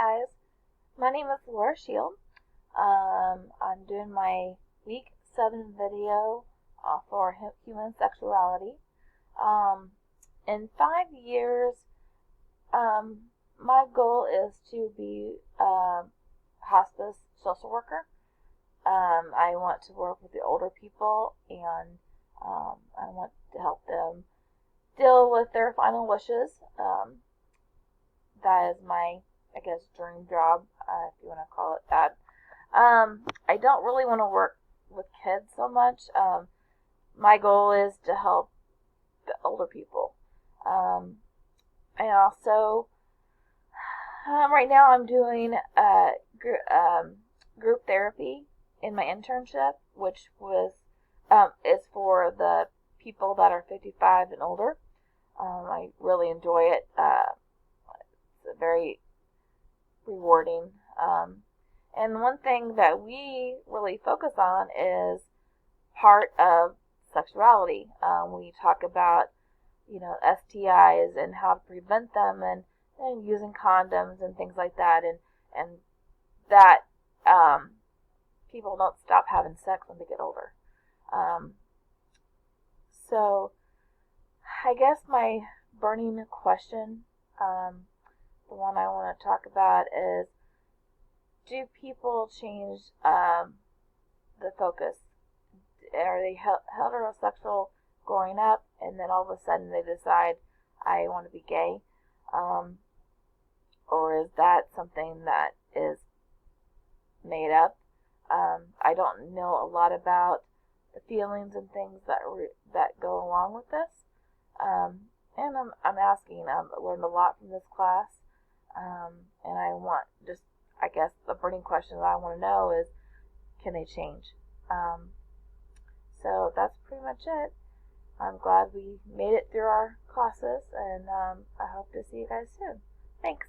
guys, my name is Laura Shield. I'm doing my week 7 video for human sexuality. Um, in 5 years, my goal is to be a hospice social worker. I want to work with the older people, and I want to help them deal with their final wishes. That is my, I guess, dream job, if you want to call it that. I don't really want to work with kids so much. My goal is to help the older people. I also, right now I'm doing group therapy in my internship, which is for the people that are 55 and older. I really enjoy it. It's very rewarding. And one thing that we really focus on is part of sexuality. We talk about, STIs and how to prevent them, and using condoms and things like that, and that people don't stop having sex when they get older. So I guess my burning question, the one I want to talk about is, do people change the focus? Are they heterosexual growing up, and then all of a sudden they decide, I want to be gay? Or is that something that is made up? I don't know a lot about the feelings and things that go along with this. And I'm asking. I learned a lot from this class, and I want I guess the burning question that I want to know is, can they change? So that's pretty much it. I'm glad we made it through our classes, and I hope to see you guys soon. Thanks.